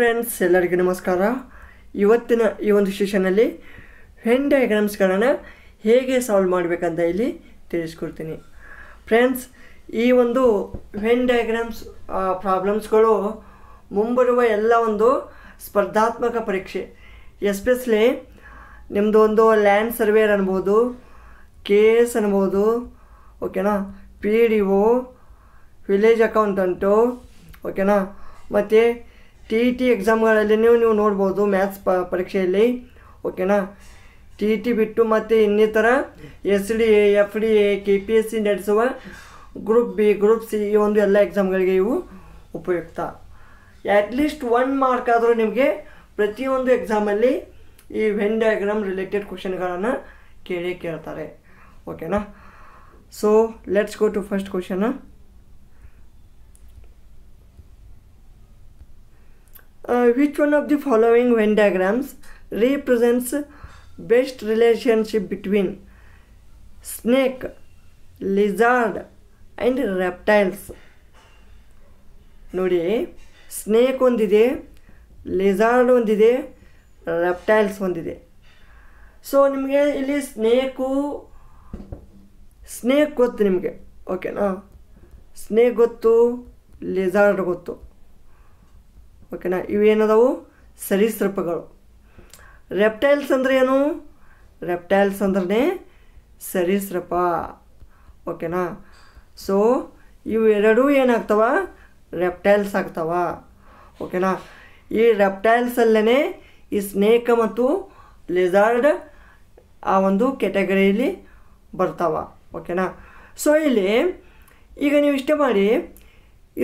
Friends, ಎಲ್ಲರಿಗೂ ನಮಸ್ಕಾರ. ಇವತ್ತಿನ ಈ ಒಂದು ಸೆಷನಲ್ಲಿ ವೆನ್ ಡಯಾಗ್ರಾಮ್ಸ್ಗಳನ್ನು ಹೇಗೆ ಸಾಲ್ವ್ ಮಾಡಬೇಕಂತ ಇಲ್ಲಿ ತಿಳಿಸ್ಕೊಡ್ತೀನಿ. ಫ್ರೆಂಡ್ಸ್, ಈ ಒಂದು ವೆನ್ ಡಯಾಗ್ರಾಮ್ಸ್ ಪ್ರಾಬ್ಲಮ್ಸ್ಗಳು ಮುಂಬರುವ ಎಲ್ಲ ಒಂದು ಸ್ಪರ್ಧಾತ್ಮಕ ಪರೀಕ್ಷೆ, ಎಸ್ಪೆಷಲಿ ನಿಮ್ಮದು ಒಂದು ಲ್ಯಾಂಡ್ ಸರ್ವೇರ್ ಅನ್ಬೋದು, KS ಅನ್ಬೋದು, ಓಕೆನಾ, PDO, ವಿಲೇಜ್ ಅಕೌಂಟೆಂಟು, ಓಕೆನಾ, ಮತ್ತು TET ಎಕ್ಸಾಮ್ಗಳಲ್ಲಿ ನೀವು ನೋಡ್ಬೋದು ಮ್ಯಾಥ್ಸ್ ಪರೀಕ್ಷೆಯಲ್ಲಿ, ಓಕೆನಾ. TET ಬಿಟ್ಟು ಮತ್ತು ಇನ್ನಿತರ SDA, FDA, KPSC ನಡೆಸುವ ಗ್ರೂಪ್ B, ಗ್ರೂಪ್ C ಈ ಒಂದು ಎಲ್ಲ ಎಕ್ಸಾಮ್ಗಳಿಗೆ ಇವು ಉಪಯುಕ್ತ. ಅಟ್ಲೀಸ್ಟ್ 1 ಮಾರ್ಕ್ ಆದರೂ ನಿಮಗೆ ಪ್ರತಿಯೊಂದು ಎಕ್ಸಾಮಲ್ಲಿ ಈ ವೆನ್ ಡಯಾಗ್ರಾಮ್ ರಿಲೇಟೆಡ್ ಕ್ವಶನ್ಗಳನ್ನು ಕೇಳ್ತಾರೆ, ಓಕೆನಾ. So let's go to first question. Which one of the following Venn diagrams represents best relationship between snake, lizard and reptiles? ನೋಡಿ, ಸ್ನೇಕ್ ಒಂದಿದೆ, ಲಿಜಾರ್ಡ್ ಒಂದಿದೆ, ರೆಪ್ಟೈಲ್ಸ್ ಒಂದಿದೆ. ಸೊ ನಿಮಗೆ ಇಲ್ಲಿ ಸ್ನೇಕ್ ಗೊತ್ತು ನಿಮಗೆ, ಓಕೆನಾ. ಸ್ನೇಕ್ ಗೊತ್ತು, ಲಿಜಾರ್ಡ್ ಗೊತ್ತು, ಓಕೆನಾ. ಇವೇನದವು ಸರೀಸೃಪಗಳು. ರೆಪ್ಟೈಲ್ಸ್ ಅಂದರೆ ಏನು? ರೆಪ್ಟೈಲ್ಸ್ ಅಂದ್ರೆ ಸರೀಸೃಪ, ಓಕೆನಾ. ಸೊ ಇವೆರಡೂ ಏನಾಗ್ತವ? ರೆಪ್ಟೈಲ್ಸ್ ಆಗ್ತವ, ಓಕೆನಾ. ಈ ರೆಪ್ಟೈಲ್ಸಲ್ಲೇ ಈ ಸ್ನೇಕ್ ಮತ್ತು ಲಿಜಾರ್ಡ್ ಆ ಒಂದು ಕೆಟಗರಿಯಲ್ಲಿ ಬರ್ತಾವ, ಓಕೆನಾ. ಸೊ ಇಲ್ಲಿ ಈಗ ನೀವು ಇಷ್ಟ ಮಾಡಿ,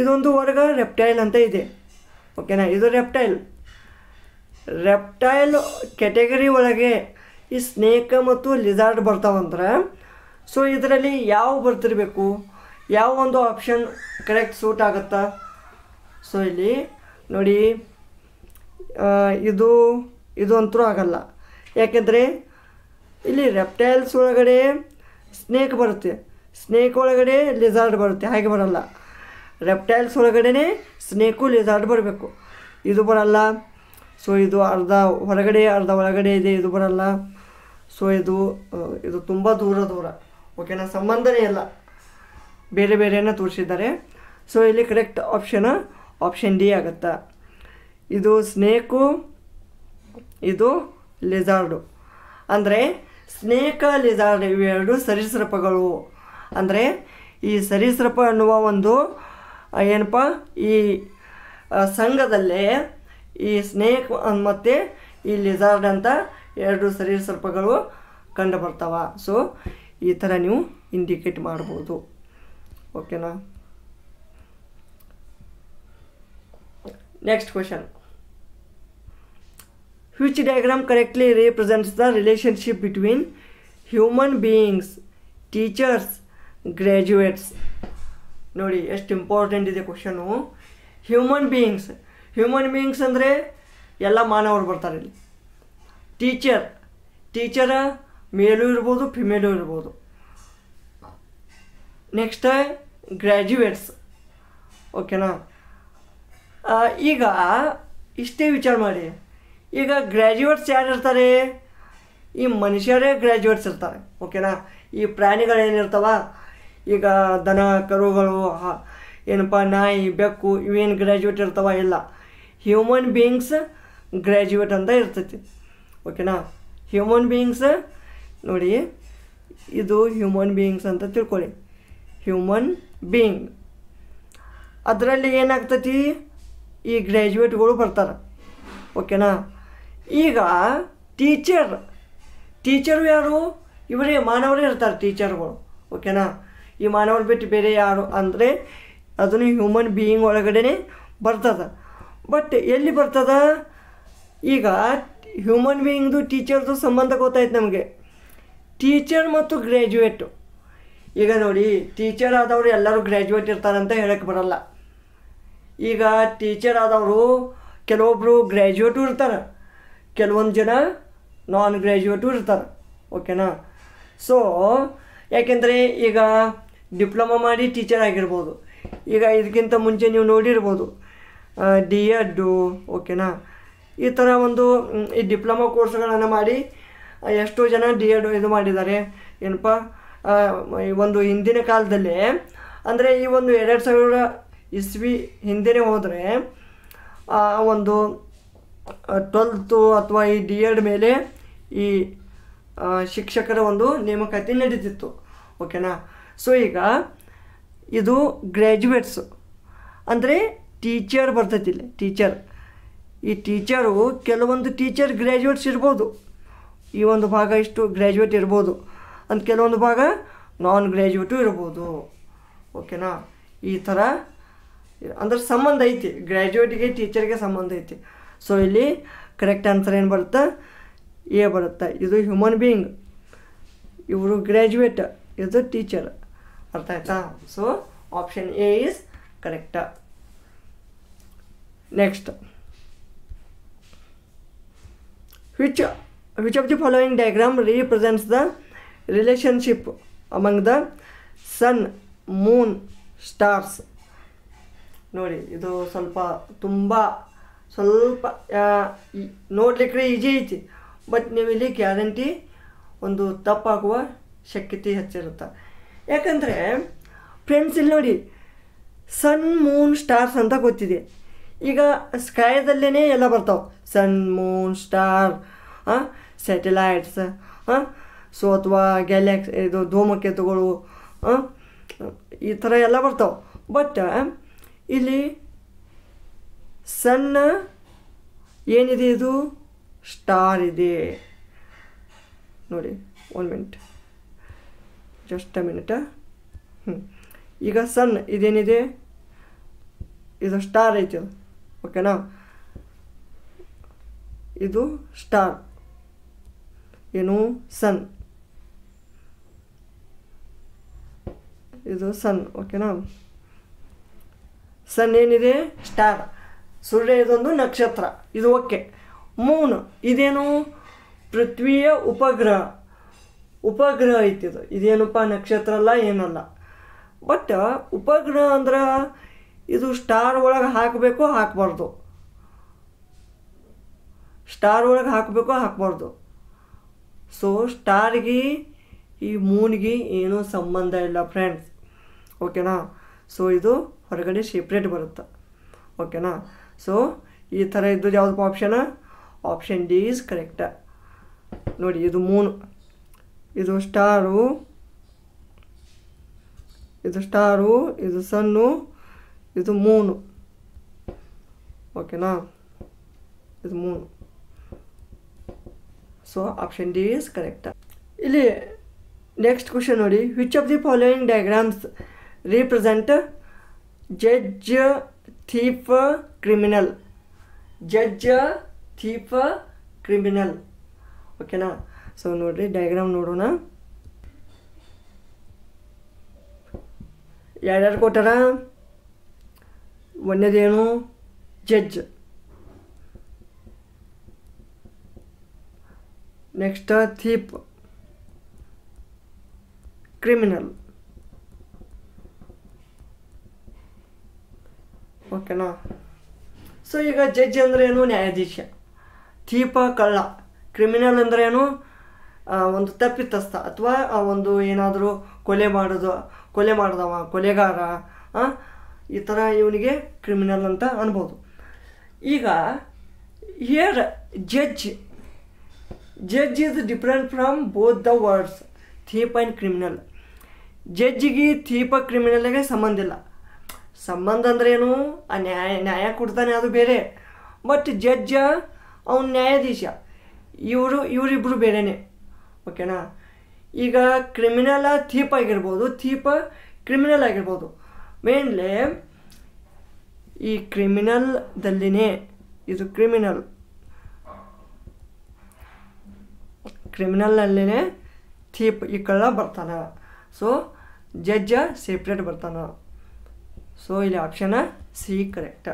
ಇದೊಂದು ವರ್ಗ ರೆಪ್ಟೈಲ್ ಅಂತ ಇದೆ, ಓಕೆನಾ. ಇದು ರೆಪ್ಟೈಲ್ ಕೆಟಗರಿ ಒಳಗೆ ಈ ಸ್ನೇಕ್ ಮತ್ತು ಲಿಜಾರ್ಡ್ ಬರ್ತಾವಂದ್ರೆ, ಸೊ ಇದರಲ್ಲಿ ಯಾವ ಬರ್ತಿರಬೇಕು, ಯಾವ ಒಂದು ಆಪ್ಷನ್ ಕರೆಕ್ಟ್ ಸೂಟ್ ಆಗುತ್ತಾ? ಸೊ ಇಲ್ಲಿ ನೋಡಿ, ಇದು ಅಂತೂ ಆಗಲ್ಲ. ಯಾಕೆಂದರೆ ಇಲ್ಲಿ ರೆಪ್ಟೈಲ್ಸ್ ಒಳಗಡೆ ಸ್ನೇಕ್ ಬರುತ್ತೆ, ಸ್ನೇಕ್ ಒಳಗಡೆ ಲಿಜಾರ್ಡ್ ಬರುತ್ತೆ, ಹಾಗೆ ಬರಲ್ಲ. ರೆಪ್ಟೈಲ್ಸ್ ಒಳಗಡೆ ಸ್ನೇಕು ಲಿಜಾರ್ಡ್ ಬರಬೇಕು, ಇದು ಬರಲ್ಲ. ಸೊ ಇದು ಅರ್ಧ ಹೊರಗಡೆ ಅರ್ಧ ಒಳಗಡೆ ಇದೆ, ಇದು ಬರಲ್ಲ. ಸೊ ಇದು ತುಂಬ ದೂರ, ಓಕೆನಾ, ಸಂಬಂಧನೇ ಇಲ್ಲ, ಬೇರೆ ಬೇರೆನ ತೋರಿಸಿದ್ದಾರೆ. ಸೊ ಇಲ್ಲಿ ಕರೆಕ್ಟ್ ಆಪ್ಷನ್ ಡಿ ಆಗುತ್ತಾ. ಇದು ಸ್ನೇಕು, ಇದು ಲಿಜಾರ್ಡು. ಅಂದರೆ ಸ್ನೇಕ, ಲಿಜಾರ್ಡ್ ಇವೆರಡು ಸರೀಸೃಪಗಳು. ಅಂದರೆ ಈ ಸರೀಸೃಪ ಅನ್ನುವ ಒಂದು ಏನಪ್ಪ, ಈ ಸಂಘದಲ್ಲೇ ಈ ಸ್ನೇಕ್ ಮತ್ತು ಈ ಲಿಜಾರ್ಡ್ ಅಂತ ಎರಡು ಸರೀಸೃಪಗಳು ಕಂಡು ಬರ್ತಾವ. ಸೊ ಈ ಥರ ನೀವು ಇಂಡಿಕೇಟ್ ಮಾಡ್ಬೋದು, ಓಕೆನಾ. Next question. Which diagram correctly represents the relationship between human beings, teachers, graduates? ನೋಡಿ, ಎಷ್ಟು ಇಂಪಾರ್ಟೆಂಟ್ ಇದೆ ಕ್ವಶನು. ಹ್ಯೂಮನ್ ಬೀಯಿಂಗ್ಸ್ ಅಂದರೆ ಎಲ್ಲ ಮಾನವರು ಬರ್ತಾರೆ ಇಲ್ಲಿ. ಟೀಚರ ಮೇಲೂ ಇರ್ಬೋದು, ಫಿಮೇಲೂ ಇರ್ಬೋದು. ನೆಕ್ಸ್ಟ್ ಗ್ರ್ಯಾಜುಯೇಟ್ಸ್, ಓಕೆನಾ. ಈಗ ಇಷ್ಟೇ ವಿಚಾರ ಮಾಡಿ, ಈಗ ಗ್ರ್ಯಾಜುಯೇಟ್ಸ್ ಯಾರು ಇರ್ತಾರೆ? ಈ ಮನುಷ್ಯರೇ ಗ್ರ್ಯಾಜುಯೇಟ್ಸ್ ಇರ್ತಾರೆ, ಓಕೆನಾ. ಈ ಪ್ರಾಣಿಗಳೇನಿರ್ತಾವ, ಈಗ ದನ ಕರುಗಳು, ಏನಪ್ಪ, ನಾಯಿ, ಬೆಕ್ಕು, ಇವೇನು ಗ್ರ್ಯಾಜುಯೇಟ್ ಇರ್ತಾವ? ಇಲ್ಲ, ಹ್ಯೂಮನ್ ಬೀಯಿಂಗ್ಸ್ ಗ್ರ್ಯಾಜುಯೇಟ್ ಅಂತ ಇರ್ತೈತಿ, ಓಕೆನಾ. ಹ್ಯೂಮನ್ ಬೀಯಿಂಗ್ಸ್ ನೋಡಿ, ಇದು ಹ್ಯೂಮನ್ ಬೀಯಿಂಗ್ಸ್ ಅಂತ ತಿಳ್ಕೊಳ್ಳಿ. ಹ್ಯೂಮನ್ ಬೀಯಿಂಗ್ ಅದರಲ್ಲಿ ಏನಾಗ್ತೈತಿ, ಈ ಗ್ರ್ಯಾಜುಯೇಟ್ಗಳು ಬರ್ತಾರೆ, ಓಕೆನಾ. ಈಗ ಟೀಚರು ಯಾರು? ಇವರೇ ಮಾನವರೇ ಇರ್ತಾರೆ ಟೀಚರ್ಗಳು, ಓಕೆನಾ. ಈ ಮಾನವರು ಬಿಟ್ಟು ಬೇರೆ ಯಾರು ಅಂದರೆ ಅದನ್ನು ಹ್ಯೂಮನ್ ಬೀಯಿಂಗ್ ಒಳಗಡೆ ಬರ್ತದೆ. ಬಟ್ ಎಲ್ಲಿ ಬರ್ತದ? ಈಗ ಹ್ಯೂಮನ್ ಬೀಯಿಂಗ್ದು ಟೀಚರ್ದು ಸಂಬಂಧ ಗೊತ್ತಾಯ್ತು ನಮಗೆ. ಟೀಚರ್ ಮತ್ತು ಗ್ರ್ಯಾಜುಯೇಟು, ಈಗ ನೋಡಿ, ಟೀಚರ್ ಆದವರು ಎಲ್ಲರೂ ಗ್ರ್ಯಾಜುಯೇಟ್ ಇರ್ತಾರಂತ ಹೇಳೋಕ್ಕೆ ಬರಲ್ಲ. ಈಗ ಟೀಚರ್ ಆದವರು ಕೆಲವೊಬ್ಬರು ಗ್ರ್ಯಾಜುಯೇಟು ಇರ್ತಾರೆ, ಕೆಲವೊಂದು ಜನ ನಾನ್ ಗ್ರ್ಯಾಜುಯೇಟು ಇರ್ತಾರೆ, ಓಕೆನಾ. ಸೊ ಯಾಕೆಂದರೆ ಈಗ ಡಿಪ್ಲೊಮಾ ಮಾಡಿ ಟೀಚರ್ ಆಗಿರ್ಬೋದು. ಈಗ ಇದಕ್ಕಿಂತ ಮುಂಚೆ ನೀವು ನೋಡಿರ್ಬೋದು, ಡಿ ಎಡ್ಡು, ಓಕೆನಾ. ಈ ಥರ ಒಂದು ಈ ಡಿಪ್ಲೊಮಾ ಕೋರ್ಸ್ಗಳನ್ನು ಮಾಡಿ ಎಷ್ಟೋ ಜನ ಡಿ ಎಡ್ ಇದು ಮಾಡಿದ್ದಾರೆ. ಏನಪ್ಪ ಈ ಒಂದು ಹಿಂದಿನ ಕಾಲದಲ್ಲಿ ಅಂದರೆ ಈ ಒಂದು 2000 ಇಸ್ವಿ ಹಿಂದೆ ಹೋದರೆ ಒಂದು 12th ಅಥವಾ ಈ ಡಿ ಎಡ್ ಮೇಲೆ ಈ ಶಿಕ್ಷಕರ ಒಂದು ನೇಮಕಾತಿ ನಡೀತಿತ್ತು, ಓಕೆನಾ. ಸೊ ಈಗ ಇದು ಗ್ರ್ಯಾಜುಯೇಟ್ಸು ಅಂದರೆ ಟೀಚರ್ ಬರ್ತೈತಿ ಇಲ್ಲಿ, ಟೀಚರ್. ಈ ಟೀಚರು ಕೆಲವೊಂದು ಟೀಚರ್ ಗ್ರ್ಯಾಜುಯೇಟ್ಸ್ ಇರ್ಬೋದು, ಈ ಒಂದು ಭಾಗ ಇಷ್ಟು ಗ್ರ್ಯಾಜುಯೇಟ್ ಇರ್ಬೋದು, ಅಂತ ಕೆಲವೊಂದು ಭಾಗ ನಾನ್ ಗ್ರ್ಯಾಜುಯೇಟು ಇರ್ಬೋದು, ಓಕೆನಾ. ಈ ಥರ ಅಂದ್ರೆ ಸಂಬಂಧ ಐತಿ, ಗ್ರ್ಯಾಜುಯೇಟಿಗೆ ಟೀಚರ್ಗೆ ಸಂಬಂಧ ಐತಿ. ಸೊ ಇಲ್ಲಿ ಕರೆಕ್ಟ್ ಆನ್ಸರ್ ಏನು ಬರುತ್ತೆ? ಎ ಬರುತ್ತೆ. ಇದು ಹ್ಯೂಮನ್ ಬೀಯಿಂಗ್, ಇವರು ಗ್ರ್ಯಾಜುಯೇಟ್, ಇದು ಟೀಚರ್. ಅರ್ಥ ಆಯ್ತಾ? So option A is correct. Next, which of the following diagram represents the relationship among the sun, moon, stars? ನೋಡಿ, ಇದು ಸ್ವಲ್ಪ ನೋಡ್ಲಿಕ್ಕೆ ಈಜಿ ಐತಿ, ಬಟ್ ನೀವು ಇಲ್ಲಿ ಗ್ಯಾರಂಟಿ ಒಂದು ತಪ್ಪಾಗುವ ಶಕ್ಯತೆ ಹೆಚ್ಚಿರುತ್ತೆ. ಯಾಕಂದರೆ ಫ್ರೆಂಡ್ಸ್ ಇಲ್ಲಿ ನೋಡಿ, ಸನ್, ಮೂನ್, ಸ್ಟಾರ್ಸ್ ಅಂತ ಗೊತ್ತಿದೆ. ಈಗ ಸ್ಕೈದಲ್ಲೇ ಎಲ್ಲ ಬರ್ತಾವೆ, ಸನ್, ಮೂನ್, ಸ್ಟಾರ್, ಸ್ಯಾಟಲೈಟ್ಸ್, ಸೊ ಅಥವಾ ಗ್ಯಾಲಕ್ಸಿ, ಇದು ಧೂಮಕೇತುಗಳು, ಈ ಥರ ಎಲ್ಲ ಬರ್ತಾವೆ. ಬಟ್ ಇಲ್ಲಿ ಸಣ್ಣ ಏನಿದೆ, ಇದು ಸ್ಟಾರ್ ಇದೆ ನೋಡಿ. 1 ಮಿನಿಟ್, ಜಸ್ಟ್ ಅ ಮಿನಿಟ್. ಈಗ ಸನ್ ಇದೇನಿದೆ, ಇದು ಸ್ಟಾರ್ ಐತಿ, ಓಕೆನಾ. ಇದು ಸ್ಟಾರ್, ಏನು ಸನ್, ಇದು ಸನ್, ಓಕೆನಾ. ಸನ್ ಏನಿದೆ ಸ್ಟಾರ್, ಸೂರ್ಯ ಇದೊಂದು ನಕ್ಷತ್ರ, ಇದು ಓಕೆ. ಮೂನ್ ಇದೇನು, ಪೃಥ್ವಿಯ ಉಪಗ್ರಹ ಐತಿ. ಇದೇನಪ್ಪ ನಕ್ಷತ್ರ ಅಲ್ಲ, ಏನಲ್ಲ. ಬಟ್ ಉಪಗ್ರಹ ಅಂದ್ರೆ ಇದು ಸ್ಟಾರ್ ಒಳಗೆ ಹಾಕಬೇಕು ಹಾಕಬಾರ್ದು, ಸ್ಟಾರ್ ಒಳಗೆ ಹಾಕಬೇಕು ಹಾಕಬಾರ್ದು. ಸೊ ಸ್ಟಾರ್ಗೆ ಈ ಮೂನ್ಗೆ ಏನೂ ಸಂಬಂಧ ಇಲ್ಲ ಫ್ರೆಂಡ್ಸ್, ಓಕೆನಾ. ಸೊ ಇದು ಹೊರಗಡೆ ಸೆಪ್ರೇಟ್ ಬರುತ್ತೆ, ಓಕೆನಾ. ಸೊ ಈ ಥರ ಇದ್ದು ಯಾವುದಪ್ಪ option? Option D is correct. ನೋಡಿ, ಇದು ಮೂನ್, ಇದು ಸ್ಟಾರು, ಇದು ಸನ್ನು, ಇದು ಮೂನು, ಓಕೆನಾ. ಇದು moon. So option D is correct. ಇಲ್ಲಿ ನೆಕ್ಸ್ಟ್ ಕ್ವಶನ್ ನೋಡಿ, which of the following diagrams represent judge, thief, criminal? Judge, thief, criminal, ಓಕೆನಾ. ಸೊ ನೋಡಿರಿ, ಡಯಾಗ್ರಾಮ್ ನೋಡೋಣ. ಯಾರ್ಯಾರು ಕೊಟ್ಟಾರ? ಒಂದೇದೇನು, ಜಡ್ಜ್. ನೆಕ್ಸ್ಟ್ ಥೀಪ್, ಕ್ರಿಮಿನಲ್, ಓಕೆನಾ. ಸೊ ಈಗ ಜಡ್ಜ್ ಅಂದ್ರೆ ಏನು? ನ್ಯಾಯಾಧೀಶ. ಥೀಪ ಕಳ್ಳ, ಕ್ರಿಮಿನಲ್ ಅಂದ್ರೆ ಏನು? ಒಂದು ತಪ್ಪಿತಸ್ಥ ಅಥವಾ ಒಂದು ಏನಾದರೂ ಕೊಲೆ ಮಾಡಿದವ, ಕೊಲೆಗಾರ, ಈ ಥರ ಇವನಿಗೆ ಕ್ರಿಮಿನಲ್ ಅಂತ ಅನ್ಬೋದು. ಈಗ here judge is different from both the words thief and criminal. ಜಡ್ಜಿಗೆ ಥೀಪ ಕ್ರಿಮಿನಲ್ಗೆ ಸಂಬಂಧ ಇಲ್ಲ. ಸಂಬಂಧ ಅಂದ್ರೆ ಏನು? ಆ ನ್ಯಾಯ ಕೊಡ್ತಾನೆ, ಅದು ಬೇರೆ. ಬಟ್ ಜಡ್ಜ ಅವನ ನ್ಯಾಯಾಧೀಶ, ಇವರಿಬ್ಬರು ಬೇರೆಯೇ, ಓಕೆನಾ. ಈಗ ಕ್ರಿಮಿನಲ್ ಥೀಪ್ ಆಗಿರ್ಬೋದು, ಥೀಪ ಕ್ರಿಮಿನಲ್ ಆಗಿರ್ಬೋದು. ಮೇನ್ಲಿ ಈ ಕ್ರಿಮಿನಲ್ದಲ್ಲಿನೇ ಇದು ಕ್ರಿಮಿನಲ್ನಲ್ಲಿನೇ ಥೀಪ್ ಈ ಕಳ್ಳ ಬರ್ತಾನೆ. ಸೊ ಜಡ್ಜ ಸೆಪ್ರೇಟ್ ಬರ್ತಾನೆ. ಸೊ ಇಲ್ಲಿ ಆಪ್ಷನ್ ಸಿ ಕರೆಕ್ಟ್,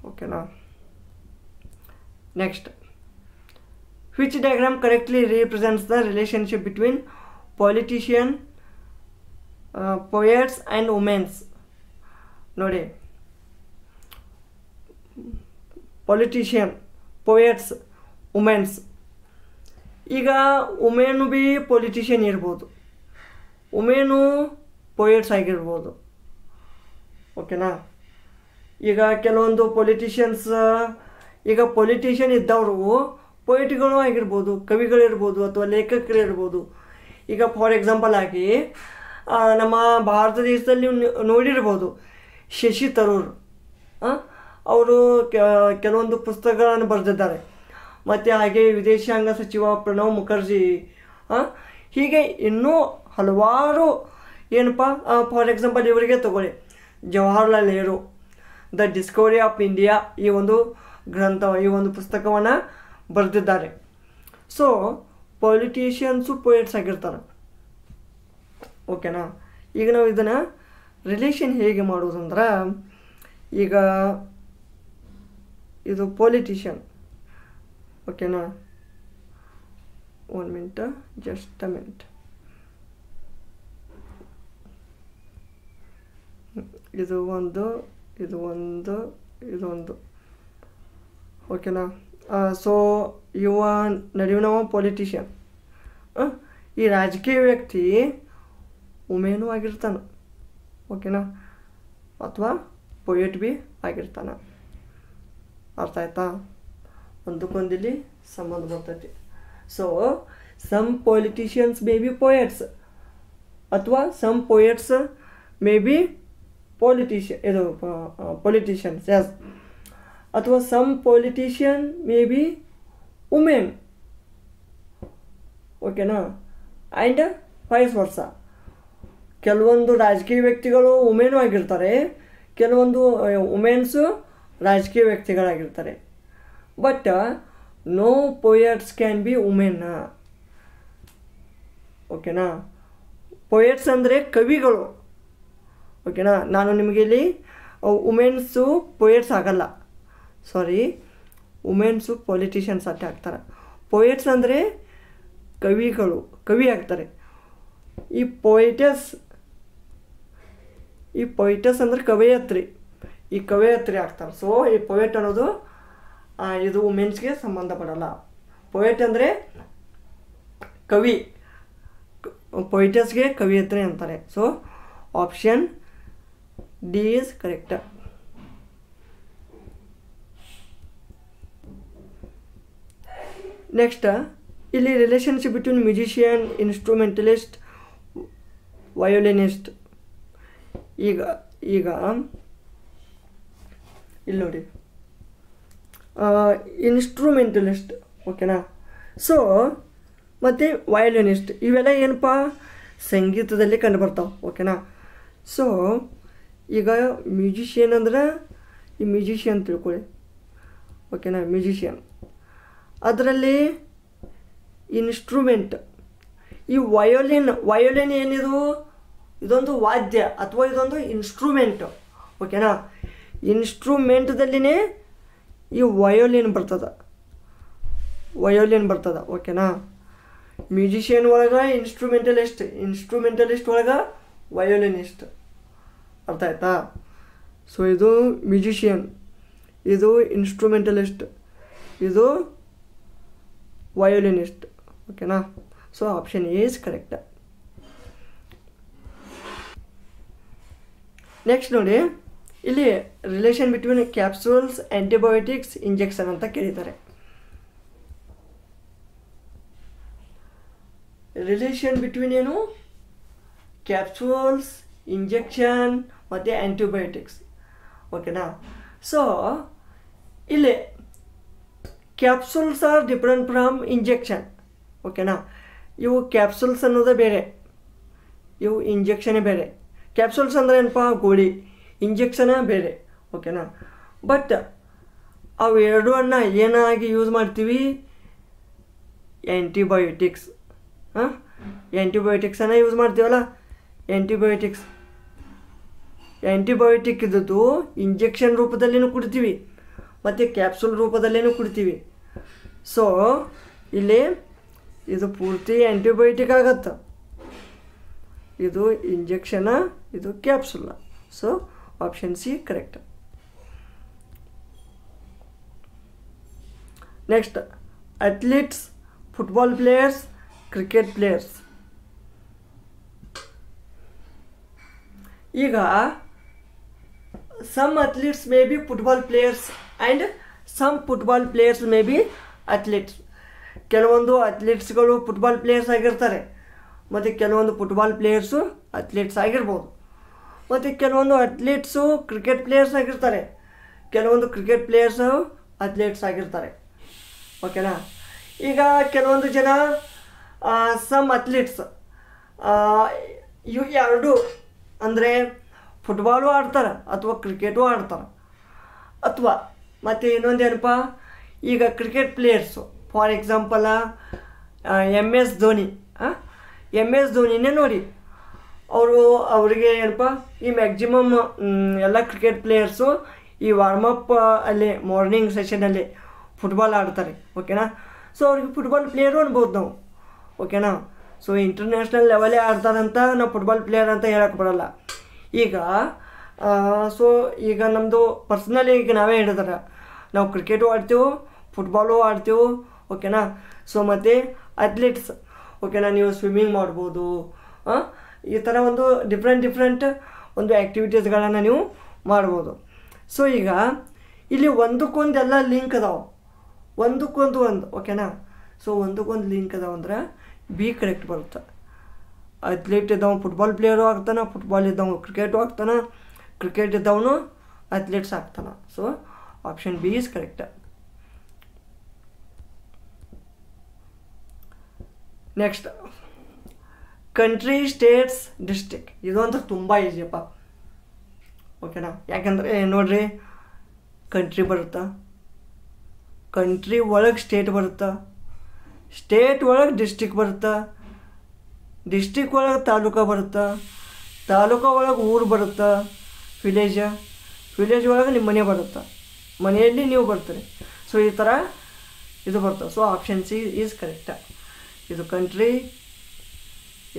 ಓಕೆನಾ. Next, which diagram correctly represents the relationship between poets and womens? ನೋಡಿ, ಪೊಲಿಟಿಷಿಯನ್, ಪೊಯೆಟ್ಸ್, ವುಮೆನ್ಸ್. ಈಗ ವುಮೆನು ಬಿ ಪೊಲಿಟಿಷಿಯನ್ ಇರ್ಬೋದು, ವುಮೆನು ಪೊಯೆಟ್ಸ್ ಆಗಿರ್ಬೋದು. ಓಕೆನಾ. ಈಗ ಕೆಲವೊಂದು ಪೊಲಿಟಿಷಿಯನ್ಸ್, ಈಗ ಪೊಲಿಟಿಷಿಯನ್ ಇದ್ದವರು ಪೊಯೆಟ್ಗಳು ಆಗಿರ್ಬೋದು, ಕವಿಗಳಿರ್ಬೋದು ಅಥವಾ ಲೇಖಕರಿರ್ಬೋದು. ಈಗ ಫಾರ್ ಎಕ್ಸಾಂಪಲ್ ಆಗಿ ನಮ್ಮ ಭಾರತ ದೇಶದಲ್ಲಿ ನೋಡಿರ್ಬೋದು ಶಶಿ ತರೂರ್, ಅವರು ಕೆಲವೊಂದು ಪುಸ್ತಕಗಳನ್ನು ಬರೆದಿದ್ದಾರೆ. ಮತ್ತು ಹಾಗೆ ವಿದೇಶಾಂಗ ಸಚಿವ ಪ್ರಣವ್ ಮುಖರ್ಜಿ, ಹೀಗೆ ಇನ್ನೂ ಹಲವಾರು ಏನಪ್ಪ, ಫಾರ್ ಎಕ್ಸಾಂಪಲ್ ಇವರಿಗೆ ತಗೊಳ್ಳಿ, Jawaharlal Nehru the Discovery of India ಈ ಒಂದು ಈ ಒಂದು ಪುಸ್ತಕವನ್ನು ಬರೆದಿದ್ದಾರೆ. ಸೊ ಪೊಲಿಟಿಷಿಯನ್ಸು ಪೊಯೆಟ್ಸ್ ಆಗಿರ್ತಾರೆ. ಓಕೆನಾ. ಈಗ ನಾವು ಇದನ್ನು ರಿಲೇಷನ್ ಹೇಗೆ ಮಾಡೋದಂದ್ರೆ, ಈಗ ಇದು ಪೊಲಿಟಿಷಿಯನ್. ಓಕೆನಾ, 1 minute, just a minute. ಇದು ಒಂದು ಓಕೆನಾ. ಸೊ ಇವ ನಡುವಿನವ ಪೊಲಿಟಿಷಿಯನ್. ಈ ರಾಜಕೀಯ ವ್ಯಕ್ತಿ ವುಮೆನು ಆಗಿರ್ತಾನೆ. ಓಕೆನಾ, ಅಥವಾ ಪೊಯೆಟ್ ಬಿ ಆಗಿರ್ತಾನೆ. ಅರ್ಥ ಆಯ್ತಾ? ಒಂದಕ್ಕೊಂದಿಲ್ಲಿ ಸಂಬಂಧ ಬರ್ತೈತಿ. So some politicians may be poets, ಅಥವಾ some poets may be politicians, yes. ಅಥವಾ some politician may be women. ಓಕೆನಾ. And vice versa. ಕೆಲವೊಂದು ರಾಜಕೀಯ ವ್ಯಕ್ತಿಗಳು ವುಮೆನು ಆಗಿರ್ತಾರೆ, ಕೆಲವೊಂದು ವುಮೆನ್ಸು ರಾಜಕೀಯ ವ್ಯಕ್ತಿಗಳಾಗಿರ್ತಾರೆ. But no poets can be women. ಓಕೆನಾ. ಪೊಯೆಟ್ಸ್ ಅಂದರೆ ಕವಿಗಳು. ಓಕೆನಾ. ನಾನು ನಿಮಗೆ ಇಲ್ಲಿ ವುಮೆನ್ಸು ಪೊಯೆಟ್ಸ್ ಆಗಲ್ಲ, ಸಾರಿ, ವುಮೆನ್ಸು ಪೊಲಿಟಿಷಿಯನ್ಸ್ ಅಷ್ಟೇ ಆಗ್ತಾರೆ. ಪೊಯೆಟ್ಸ್ ಅಂದರೆ ಕವಿಗಳು, ಕವಿ ಆಗ್ತಾರೆ. ಈ ಪೊಯಿಟಸ್ ಅಂದರೆ ಕವಯತ್ರಿ, ಈ ಕವಯತ್ರಿ ಆಗ್ತಾರೆ. ಸೊ ಈ ಪೊಯೆಟ್ ಅನ್ನೋದು ಇದು ವುಮೆನ್ಸ್ಗೆ ಸಂಬಂಧಪಡಲ್ಲ. ಪೊಯೆಟ್ ಅಂದರೆ ಕವಿ, ಪೊಯಿಟಸ್ಗೆ ಕವಿಯತ್ರಿ ಅಂತಾರೆ. So option D is correct. Next, ಇಲ್ಲಿ ರಿಲೇಷನ್ಶಿಪ್ ಬಿಟ್ವೀನ್ ಮ್ಯೂಸಿಷಿಯನ್, ಇನ್ಸ್ಟ್ರೂಮೆಂಟಲಿಸ್ಟ್, ವಯೋಲಿನಿಸ್ಟ್. ಈಗ ಇಲ್ಲಿ ನೋಡಿ, ಇನ್ಸ್ಟ್ರೂಮೆಂಟಲಿಸ್ಟ್. ಓಕೆನಾ. ಸೊ ಮತ್ತು ವಯೋಲಿನಿಸ್ಟ್ ಇವೆಲ್ಲ ಏನಪ್ಪ, ಸಂಗೀತದಲ್ಲಿ ಕಂಡುಬರ್ತಾವೆ. ಓಕೆನಾ. ಸೊ ಈಗ ಮ್ಯೂಸಿಷಿಯನ್ ಅಂದ್ರೆ ಈ ಮ್ಯೂಸಿಷಿಯನ್ ತಿಳ್ಕೊಳ್ಳಿ. ಓಕೆನಾ. ಮ್ಯೂಸಿಷಿಯನ್ ಅದರಲ್ಲಿ ಇನ್ಸ್ಟ್ರೂಮೆಂಟ್, ಈ ವಯೋಲಿನ್ ಏನಿದು, ಇದೊಂದು ವಾದ್ಯ ಅಥವಾ ಇದೊಂದು ಇನ್ಸ್ಟ್ರೂಮೆಂಟು. ಓಕೆನಾ. ಇನ್ಸ್ಟ್ರೂಮೆಂಟ್ದಲ್ಲಿನೇ ಈ ವಯೋಲಿನ್ ಬರ್ತದೆ. ಓಕೆನಾ. ಮ್ಯೂಸಿಷಿಯನ್ ಒಳಗೆ ಇನ್ಸ್ಟ್ರೂಮೆಂಟಲಿಸ್ಟ್ ಒಳಗೆ ವಯೋಲಿನಿಸ್ಟ್. ಅರ್ಥ ಆಯ್ತಾ? ಸೊ ಇದು ಮ್ಯೂಸಿಷಿಯನ್, ಇದು ಇನ್ಸ್ಟ್ರೂಮೆಂಟಲಿಸ್ಟ್, ಇದು ವಯೋಲಿನಿಸ್ಟ್. ಓಕೆನಾ. So option A is correct. Next ನೋಡಿ, ಇಲ್ಲಿ relation between capsules, antibiotics, injection ಅಂತ ಕೇಳಿದ್ದಾರೆ. ರಿಲೇಷನ್ ಬಿಟ್ವೀನ್ ಏನು, ಕ್ಯಾಪ್ಸೂಲ್ಸ್, ಇಂಜೆಕ್ಷನ್ ಮತ್ತು ಆ್ಯಂಟಿಬಯೋಟಿಕ್ಸ್. ಓಕೆನಾ. ಸೊ ಇಲ್ಲಿ capsules are different from injection. ಓಕೆನಾ. ಇವು ಕ್ಯಾಪ್ಸೂಲ್ಸ್ ಅನ್ನೋದೇ ಬೇರೆ, ಇವು ಇಂಜೆಕ್ಷನೇ ಬೇರೆ. ಕ್ಯಾಪ್ಸೂಲ್ಸ್ ಅಂದರೆ ಏನಪ್ಪ, ಗೋಳಿ. ಇಂಜೆಕ್ಷನ ಬೇರೆ. ಓಕೆನಾ. ಬಟ್ ಅವು ಎರಡನ್ನ ಏನಾಗಿ ಯೂಸ್ ಮಾಡ್ತೀವಿ, ಆ್ಯಂಟಿಬಯೋಟಿಕ್ಸ್. ಆ್ಯಂಟಿಬಯೋಟಿಕ್ಸನ್ನು ಯೂಸ್ ಮಾಡ್ತೀವಲ್ಲ, ಆ್ಯಂಟಿಬಯೋಟಿಕ್ ಇದ್ದದ್ದು ಇಂಜೆಕ್ಷನ್ ರೂಪದಲ್ಲಿನೂ ಕೊಡ್ತೀವಿ ಮತ್ತು ಕ್ಯಾಪ್ಸೂಲ್ ರೂಪದಲ್ಲೇನೂ ಕೊಡ್ತೀವಿ. ಸೊ ಇಲ್ಲಿ ಇದು ಪೂರ್ತಿ ಆ್ಯಂಟಿಬಯೋಟಿಕ್ ಆಗತ್ತೆ, ಇದು ಇಂಜೆಕ್ಷನ, ಇದು ಕ್ಯಾಪ್ಸುಲ್ಲ. So option C correct. Next athletes, football players, cricket players. ಈಗ some athletes may be football players and some football players may be athletes. ಕೆಲವೊಂದು ಅಥ್ಲೀಟ್ಸ್ಗಳು ಫುಟ್ಬಾಲ್ ಪ್ಲೇಯರ್ಸ್ ಆಗಿರ್ತಾರೆ, ಮತ್ತು ಕೆಲವೊಂದು ಫುಟ್ಬಾಲ್ ಪ್ಲೇಯರ್ಸು ಅಥ್ಲೀಟ್ಸ್ ಆಗಿರ್ಬೋದು, ಮತ್ತು ಕೆಲವೊಂದು ಅಥ್ಲೀಟ್ಸು ಕ್ರಿಕೆಟ್ ಪ್ಲೇಯರ್ಸ್ ಆಗಿರ್ತಾರೆ, ಕೆಲವೊಂದು ಕ್ರಿಕೆಟ್ ಪ್ಲೇಯರ್ಸು ಅಥ್ಲೀಟ್ಸ್ ಆಗಿರ್ತಾರೆ. ಓಕೆನಾ. ಈಗ ಕೆಲವೊಂದು ಜನ ಸಮ್ ಅಥ್ಲೀಟ್ಸ್ ಇವು ಎರಡು ಅಂದರೆ ಫುಟ್ಬಾಲು ಆಡ್ತಾರೆ ಅಥವಾ ಕ್ರಿಕೆಟು ಆಡ್ತಾರೆ. ಅಥವಾ ಮತ್ತು ಇನ್ನೊಂದೇನಪ್ಪ, ಈಗ cricket players for example MS Dhoni. MS ಧೋನಿನೇ ನೋಡಿ, ಅವರಿಗೆ ಏನಪ್ಪ ಈ ಮ್ಯಾಕ್ಸಿಮಮ್ ಎಲ್ಲ ಕ್ರಿಕೆಟ್ ಪ್ಲೇಯರ್ಸು ಈ ವಾರ್ಮಪ್ ಅಲ್ಲಿ ಮಾರ್ನಿಂಗ್ ಸೆಷನಲ್ಲಿ ಫುಟ್ಬಾಲ್ ಆಡ್ತಾರೆ. ಓಕೆನಾ. ಸೊ ಅವ್ರಿಗೆ ಫುಟ್ಬಾಲ್ ಪ್ಲೇಯರು ಅನ್ಬೋದು ನಾವು. ಓಕೆನಾ. ಸೊ ಇಂಟರ್ನ್ಯಾಷನಲ್ ಲೆವೆಲೇ ಆಡ್ತಾರಂತ ನಾವು ಫುಟ್ಬಾಲ್ ಪ್ಲೇಯರ್ ಅಂತ ಹೇಳಕ್ಕೆ ಬರೋಲ್ಲ. ಈಗ ಸೊ ಈಗ ನಮ್ಮದು ಪರ್ಸ್ನಲಿ ಈಗ ನಾವೇ ಹೇಳಿದಾರೆ, ನಾವು ಕ್ರಿಕೆಟು ಆಡ್ತೀವಿ, ಫುಟ್ಬಾಲು ಆಡ್ತೀವಿ. ಓಕೆನಾ. ಸೊ ಮತ್ತು ಅಥ್ಲೀಟ್ಸ್, ಓಕೆನಾ, ನೀವು ಸ್ವಿಮ್ಮಿಂಗ್ ಮಾಡ್ಬೋದು, ಈ ಥರ ಒಂದು ಡಿಫ್ರೆಂಟ್ ಒಂದು ಆ್ಯಕ್ಟಿವಿಟೀಸ್ಗಳನ್ನು ನೀವು ಮಾಡ್ಬೋದು. ಸೊ ಈಗ ಇಲ್ಲಿ ಒಂದಕ್ಕೊಂದು ಎಲ್ಲ ಲಿಂಕ್ ಅದಾವೆ, ಒಂದಕ್ಕೊಂದು. ಓಕೆನಾ. ಸೊ ಒಂದಕ್ಕೊಂದು ಲಿಂಕ್ ಅದಾವೆ ಅಂದ್ರೆ ಬಿ ಕರೆಕ್ಟ್ ಬರುತ್ತೆ. ಅಥ್ಲೀಟ್ ಇದ್ದವನು ಫುಟ್ಬಾಲ್ ಪ್ಲೇಯರು ಆಗ್ತಾನೆ, ಫುಟ್ಬಾಲ್ ಇದ್ದವನು ಕ್ರಿಕೆಟು ಆಗ್ತಾನೆ, ಕ್ರಿಕೆಟ್ ಇದ್ದವನು ಅಥ್ಲೀಟ್ಸ್ ಆಗ್ತಾನೆ. So option B is correct. Next country, States, district. ಇದು ಅಂದ್ರೆ ತುಂಬ ಈಸಿಯಪ್ಪ. ಓಕೆನಾ. ಯಾಕಂದರೆ ನೋಡ್ರಿ, ಕಂಟ್ರಿ ಬರುತ್ತಾ, ಕಂಟ್ರಿ ಒಳಗೆ ಸ್ಟೇಟ್ ಬರುತ್ತಾ, ಸ್ಟೇಟ್ ಒಳಗೆ ಡಿಸ್ಟ್ರಿಕ್ಟ್ ಬರುತ್ತಾ, ಡಿಸ್ಟ್ರಿಕ್ ಒಳಗೆ ತಾಲೂಕು ಬರುತ್ತಾ, ತಾಲೂಕು ಒಳಗೆ ಊರು ಬರುತ್ತಾ, ವಿಲೇಜ್ ಒಳಗೆ ನಿಮ್ಮ ಮನೆ ಬರುತ್ತಾ, ಮನೆಯಲ್ಲಿ ನೀವು ಬರ್ತೀರಿ. ಸೊ ಈ ಥರ ಇದು ಬರ್ತದೆ. So option C is correct. ಇದು ಕಂಟ್ರಿ,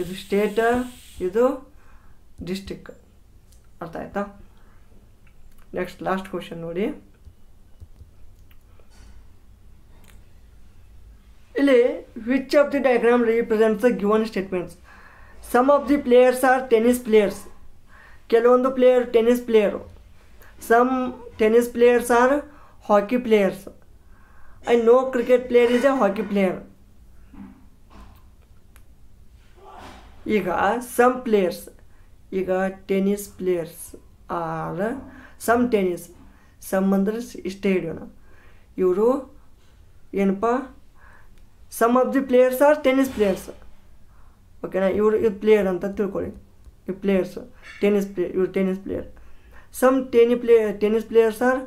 ಇದು ಸ್ಟೇಟ, ಇದು ಡಿಸ್ಟ್ರಿಕ್. ಅರ್ಥ ಆಯ್ತಾ. ನೆಕ್ಸ್ಟ್ ಲಾಸ್ಟ್ ಕ್ವಶನ್ ನೋಡಿ. ಇಲ್ಲಿ which of the diagram represents the given statements. Some of the players are tennis players. ಕೆಲವೊಂದು player tennis player. Some tennis players are hockey players and no cricket player is a hockey player. ಈಗ some players, ಈಗ tennis players are some tennis, some ಅಂದರೆ stadium. ಇವರು ಏನಪ್ಪ, some of the players are tennis players. ಓಕೆನಾ. ಇದು player ಅಂತ ತಿಳ್ಕೊಳ್ಳಿ. ಈ ಪ್ಲೇಯರ್ಸು ಇವರು tennis player. Some tennis players are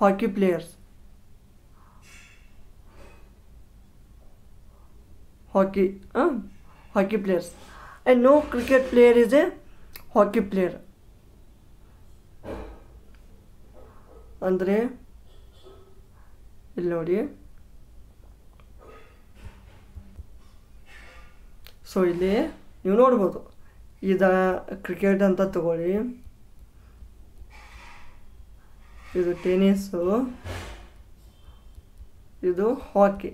hockey players. Hockey players and no cricket player is a hockey player. ಅಂದರೆ ಇಲ್ಲಿ ನೋಡಿ, ಸೊ ಇಲ್ಲಿ ನೀವು ನೋಡ್ಬೋದು, ಇದು ಕ್ರಿಕೆಟ್ ಅಂತ ತಗೊಳ್ಳಿ, ಇದು ಟೆನ್ನಿಸ್ಸು, ಇದು ಹಾಕಿ.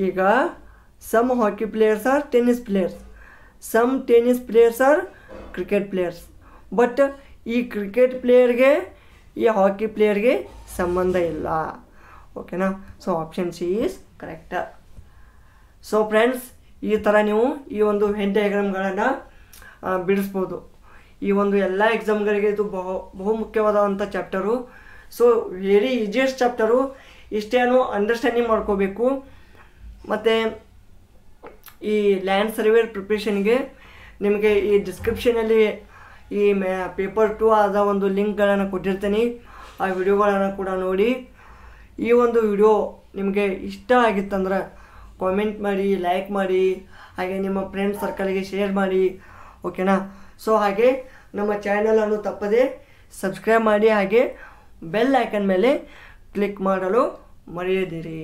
ಈಗ some hockey players are tennis players, some tennis players are cricket players. But ಈ ಕ್ರಿಕೆಟ್ ಪ್ಲೇಯರ್ಗೆ ಈ ಹಾಕಿ ಪ್ಲೇಯರ್ಗೆ ಸಂಬಂಧ ಇಲ್ಲ. ಓಕೆನಾ. So option C is correct. So friends, ಈ ಥರ ನೀವು ಈ ಒಂದು ವೆನ್ ಡಯಾಗ್ರಾಮ್ಗಳನ್ನು ಬಿಡಿಸ್ಬೋದು. ಈ ಒಂದು ಎಲ್ಲ ಎಕ್ಸಾಮ್ಗಳಿಗೆ ಇದು ಬಹುಮುಖ್ಯವಾದಂಥ chapter. So very easiest chapter. ಇಷ್ಟೇನು ಅಂಡರ್ಸ್ಟ್ಯಾಂಡಿಂಗ್ ಮಾಡ್ಕೋಬೇಕು. ಮತ್ತು ಈ ಲ್ಯಾಂಡ್ ಸರ್ವೇರ್ ಪ್ರಿಪ್ರೇಷನ್ಗೆ ನಿಮಗೆ ಈ ಡಿಸ್ಕ್ರಿಪ್ಷನಲ್ಲಿ ಈ ಪೇಪರ್ 2 ಆದ ಒಂದು ಲಿಂಕ್ಗಳನ್ನು ಕೊಟ್ಟಿರ್ತೀನಿ. ಆ ವಿಡಿಯೋಗಳನ್ನು ಕೂಡ ನೋಡಿ. ಈ ಒಂದು ವಿಡಿಯೋ ನಿಮಗೆ ಇಷ್ಟ ಆಗಿತ್ತಂದ್ರೆ ಕಾಮೆಂಟ್ ಮಾಡಿ, ಲೈಕ್ ಮಾಡಿ, ಹಾಗೆ ನಿಮ್ಮ ಫ್ರೆಂಡ್ಸ್ ಸರ್ಕಲ್ಗೆ ಶೇರ್ ಮಾಡಿ. ಓಕೆನಾ. ಸೊ ಹಾಗೆ ನಮ್ಮ ಚಾನಲನ್ನು ತಪ್ಪದೆ ಸಬ್ಸ್ಕ್ರೈಬ್ ಮಾಡಿ, ಹಾಗೆ ಬೆಲ್ ಐಕನ್ ಮೇಲೆ ಕ್ಲಿಕ್ ಮಾಡಲು ಮರೆಯದಿರಿ.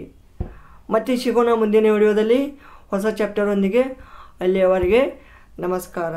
ಮತ್ತೆ ಸಿಗೋಣ ಮುಂದಿನ ವಿಡಿಯೋದಲ್ಲಿ ಹೊಸ ಚಾಪ್ಟರೊಂದಿಗೆ. ಅಲ್ಲಿಯವರೆಗೆ ನಮಸ್ಕಾರ.